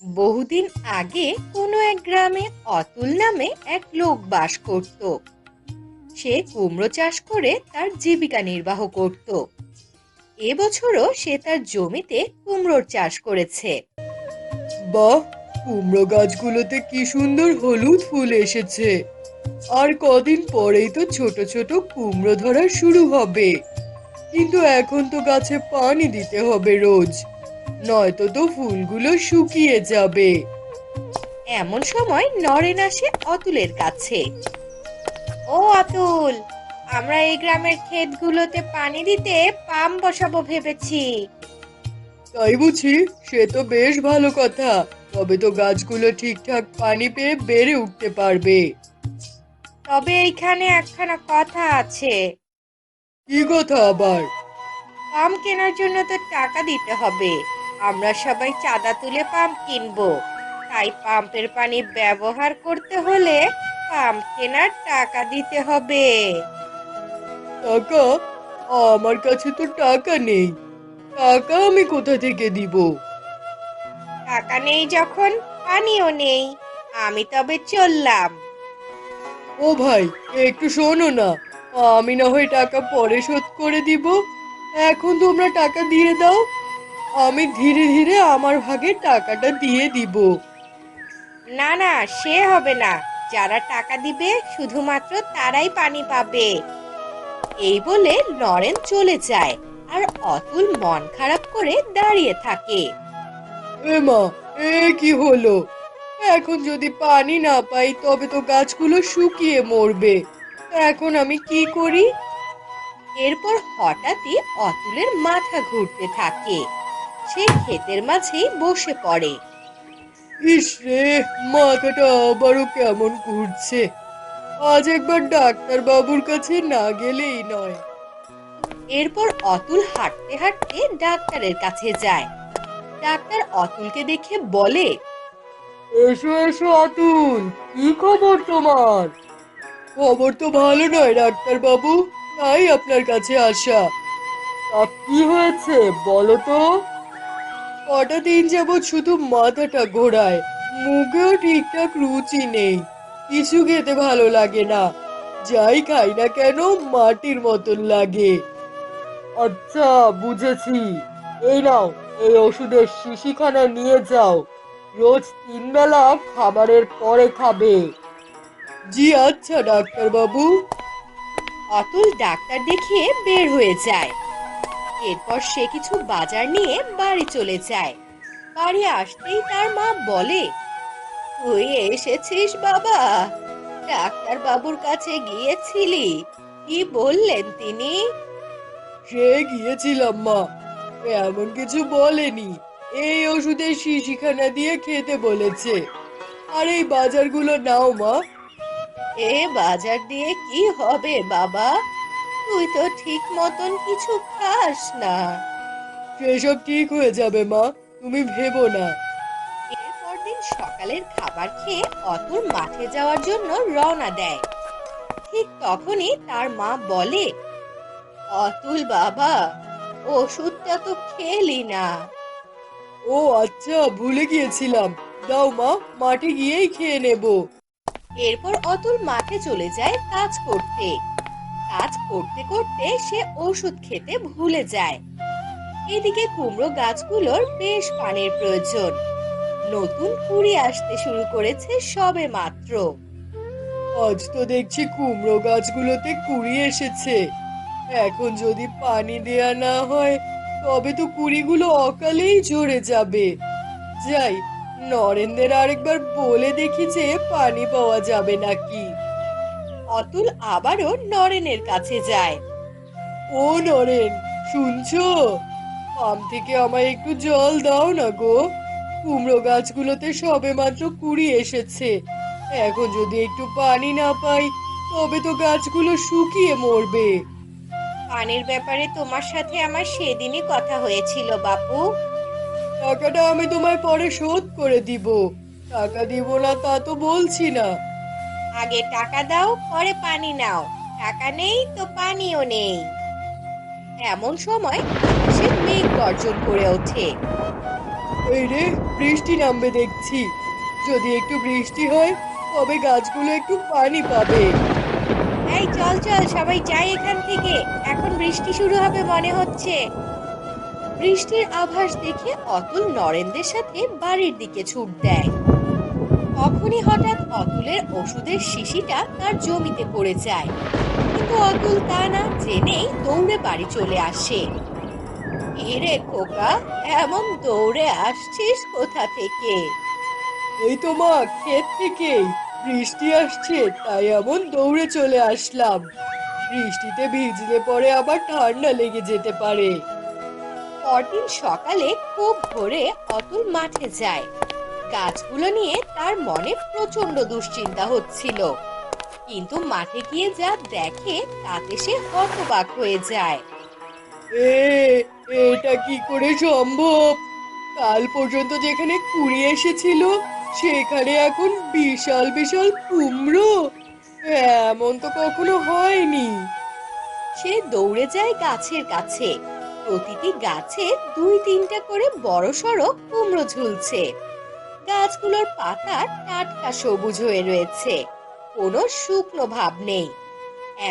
বহুদিন আগে কোনো এক গ্রামে অতুল নামে এক লোক বাস করত। সে কুমড়ো চাষ করে তার জীবিকা নির্বাহ করত। এবছরও সে তার জমিতে কুমড়োর চাষ করেছে। বাহ, কুমড়ো গাছগুলোতে কি সুন্দর হলুদ ফুল এসেছে। আর কদিন পরেই তো ছোট ছোট কুমড়ো ধরা শুরু হবে। কিন্তু এখন তো গাছে পানি দিতে হবে রোজ, নয়তো তো ফুলগুলো শুকিয়ে যাবে। এমন সময় নরেন আসে অতুলের কাছে। ও অতুল, আমরা এই গ্রামের ক্ষেতগুলোতে পানি দিতে পাম্প বসাবো ভেবেছি। তাই বুঝি? সে তো বেশ ভালো কথা। তবে তো গাছগুলো ঠিকঠাক পানি পেয়ে বেড়ে উঠতে পারবে। তবে এইখানে একখানা কথা আছে। কি কথা আবার? পাম্প কেনার জন্য তো টাকা দিতে হবে। আমরা সবাই চাঁদা তুলে পাম্প কিনবো। তাই পাম্পের পানি ব্যবহার করতে হলে পাম্প কেনার টাকা দিতে হবে। টাকা? আমার কাছে তো টাকা নেই। টাকা আমি কোথা থেকে দিব? টাকা নেই যখন পানিও নেই। আমি তবে চললাম। ও ভাই, একটু শোনো না। আমি না হয় টাকা পরে শোধ করে দিব। এখন তোমরা টাকা দিয়ে দাও। আমি ধীরে ধীরে আমার ভাগে টাকাটা দিয়ে দিব। না না, সে হবে না। যারা টাকা দিবে শুধুমাত্র তারাই পানি পাবে। এই বলে নরেন চলে যায়। আর অতুল মন খারাপ করে দাঁড়িয়ে থাকে। এ মা, এ কি হলো? এখন যদি পানি না পাই তবে তো গাছগুলো শুকিয়ে মরবে। এখন আমি কি করি? এরপর হঠাৎই অতুলের মাথা ঘুরতে থাকে। সে ক্ষেতের মাঝেই বসে পড়ে। ইস রে, মাথাটা আবারও কেমন ঘুরছে। আজ একবার ডাক্তার বাবুর কাছে না গেলেই নয়। এরপর অতুল হাঁটতে হাঁটতে ডাক্তারের কাছে যায়। ডাক্তার অতুলকে দেখে বলে, এসো এসো অতুল, কি খবর তোমার? খবর তো ভালো নয় ডাক্তার বাবু, তাই আপনার কাছে আসা। তা কি হয়েছে বলো তো? কটা দিন যাবৎ শুধু মাথাটা ঘোরায়, মুখেও ঠিকঠাক রুচি নেই, কিছু খেতে ভালো লাগে না। যাই খাই না কেন মাটির মতন লাগে। আচ্ছা, বুঝেছি। এই নাও, এই ওষুধের শিশিখানা নিয়ে যাও। রোজ 3 বেলা খাবারের পরে খাবে। জি আচ্ছা ডাক্তার বাবু। অতুল ডাক্তার দেখিয়ে বের হয়ে যায়। এরপর সে কিছু বাজার নিয়ে বাড়ি চলে যায়। বাড়ি আসতেই তার মা বলে, তুই এসেছিস বাবা? ডাক্তার বাবুর কাছে গিয়েছিলি? কি বললেন তিনি? সে গিয়েছিলাম মা, এমন কিছু বলেনি। এই ওষুধের শিশিখানা দিয়ে খেতে বলেছে। আর এই বাজারগুলো নাও মা। এ বাজার দিয়ে কি হবে বাবা? তুই তো ঠিক মতন কিছু খাস না। সেসব ঠিক হয়ে যাবে মা, তুমি ভেবো না। এরপর দিন সকালের খাবার খেয়ে অতুল মাঠে যাওয়ার জন্য রওনা দেয়। ঠিক তখনই তার মা বলে, অতুল বাবা, ওষুধটা তো খেলি না। ও আচ্ছা, ভুলে গিয়েছিলাম। দাও মা, মাঠে গিয়েই খেয়ে নেবো। এরপর অতুল মাঠে চলে যায় কাজ করতে। কাজ করতে করতে সে ওষুধ খেতে ভুলে যায়। এদিকে কুমড়ো গাছগুলোর বেশ পানির প্রয়োজন। নতুন কুঁড়ি আসতে শুরু করেছে সবে মাত্র। আজ তো দেখছি কুমড়ো গাছগুলোতে কুঁড়ি এসেছে। এখন যদি পানি দেয়া না হয় তবে তো কুঁড়িগুলো অকালেই ঝরে যাবে। যাই, নরেনদের আরেকবার বলে দেখি যে পানি পাওয়া যাবে নাকি। অতুল আবারও নরেনের কাছে যায়। ও নরেন, শুনছো? পাম্প থেকে আমায় একটু জল দাও না গো। কুমড়ো গাছগুলোতে সবেমাত্র কুঁড়ি এসেছে। এখন যদি একটু পানি না পাই তবে তো গাছগুলো শুকিয়ে মরবে। পানির ব্যাপারে তোমার সাথে আমার সেদিনই কথা হয়েছিল বাপু। টাকাটা আমি তোমায় পরে শোধ করে দিব। টাকা দিব না তা তো বলছি না। আগে টাকা দাও, পরে পানি নাও। টাকা নেই তো পানিও নেই। এমন সময় আকাশে মেঘ গর্জন করে ওঠে। এই রে, বৃষ্টি নামবে দেখছি। যদি একটু বৃষ্টি হয় তবে গাছগুলো একটু পানি পাবে। এই চল চল সবাই যাই এখান থেকে, এখন বৃষ্টি শুরু হবে মনে হচ্ছে। বৃষ্টির আভাস দেখে অতুল নরেনদের সাথে বাড়ির দিকে ছুট দেয়। তখনই হঠাৎ অতুলের ওষুধের শিশিটা তার জমিতে পড়ে যায়, কিন্তু অতুল তা না জেনেই দৌড়ে বাড়ি চলে আসে। এরে খোকা, এমন দৌড়ে আসছিস কোথা থেকে? এই তো মা, ক্ষেত থেকেই। বৃষ্টি আসছে তাই এমন দৌড়ে চলে আসলাম। বৃষ্টিতে ভিজলে পরে আবার ঠান্ডা লেগে যেতে পারে। পরদিন সকালে খুব ভোরে অতুল মাঠে যায়। গাছগুলো নিয়ে তার মনে প্রচন্ড দুশ্চিন্তা হচ্ছিল, কিন্তু মাঠে গিয়ে যা দেখে তাতে সে হতবাক হয়ে যায়। এ এটা কি করে সম্ভব? কাল পর্যন্ত যেখানে কুড়ি এসেছিল সেখানে এখন বিশাল বিশাল কুমড়ো। এমন তো কখনো হয়নি। সে দৌড়ে যায় গাছের কাছে। প্রতিটি গাছে দুই তিনটা করে বড়সড় কুমড়ো ঝুলছে। গাছগুলোর পাতা টাটকা সবুজ হয়ে রয়েছে, কোনো শুকনো ভাব নেই।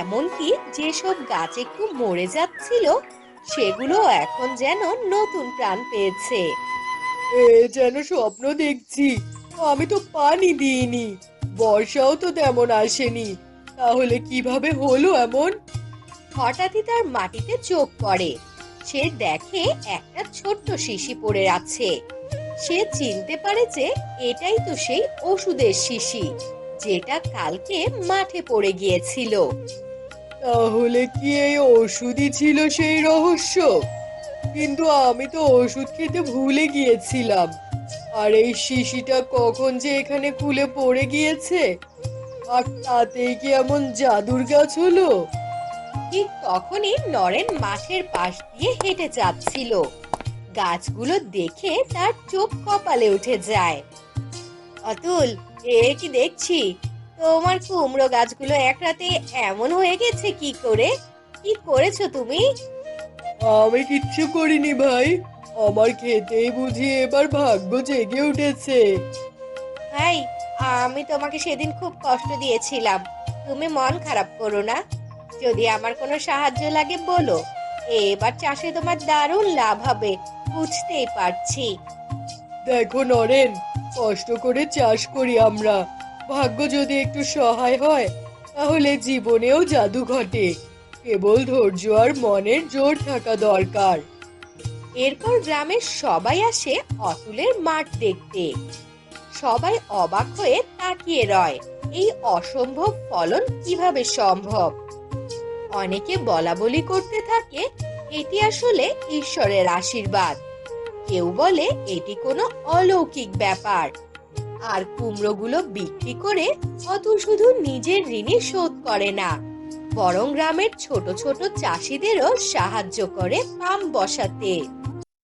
এমনকি যেসব গাছ একটু মরে যাচ্ছিল সেগুলো এখন যেন নতুন প্রাণ পেয়েছে। এ যেন স্বপ্ন দেখছি। আমি তো পানি দিইনি, বর্ষাও তো তেমন আসেনি। তাহলে কিভাবে হলো এমন? হঠাৎই তার মাটিতে চোখ পড়ে। সে দেখে একটা ছোট্ট শিশি পড়ে আছে। সে চিনতে পারে যে এটাই তো সেই ওষুধের শিশি, যেটা কালকে মাঠে পড়ে গিয়েছিল। তাহলে কি এই ওষুধই ছিল সেই রহস্য? কিন্তু আমি তো ওষুধ খেতে ভুলে গিয়েছিলাম। আর এই শিশিটা কখন যে এখানে খুলে পড়ে গিয়েছে, আর তাতেই কি এমন জাদুর গাছ হলো? ঠিক তখনই নরেন মাঠের পাশ দিয়ে হেঁটে যাচ্ছিল। গাছগুলো দেখে তার চোখ কপালে উঠে যায়। অতুল, এ কি দেখছি? তোমার কুমড়ো গাছগুলো এক রাতে এমন হয়ে গেছে কি করে? কি করেছো তুমি? আমি কিচ্ছু করিনি ভাই। আমার খেতেই বুঝি এবার ভাগ্য জেগে উঠেছে। ভাই, আমি তোমাকে সেদিন খুব কষ্ট দিয়েছিলাম, তুমি মন খারাপ করো না। যদি আমার কোনো সাহায্য লাগে বলো, এবার চাষে তোমার দারুণ লাভ হবে, বুঝতেই পারছি। দেখো নরেন, কষ্ট করে চাষ করি আমরা। ভাগ্য যদি একটু সহায় হয় তাহলে জীবনেও জাদু ঘটে। কেবল ধৈর্য আর মনের জোর থাকা দরকার। এরপর গ্রামের সবাই আসে অতুলের মাঠ দেখতে। সবাই অবাক হয়ে তাকিয়ে রয়, এই অসম্ভব ফলন কিভাবে সম্ভব। অনেকে বলা বলি করতে থাকে এটি আসলে ঈশ্বরের আশীর্বাদ। কেউ বলে এটি কোনো অলৌকিক ব্যাপার। আর কুমড়োগুলো বিক্রি করে অতুল শুধু নিজের ঋণই শোধ করে না, বরং গ্রামের ছোট ছোট চাষিদেরও সাহায্য করে পাম্প বসাতে।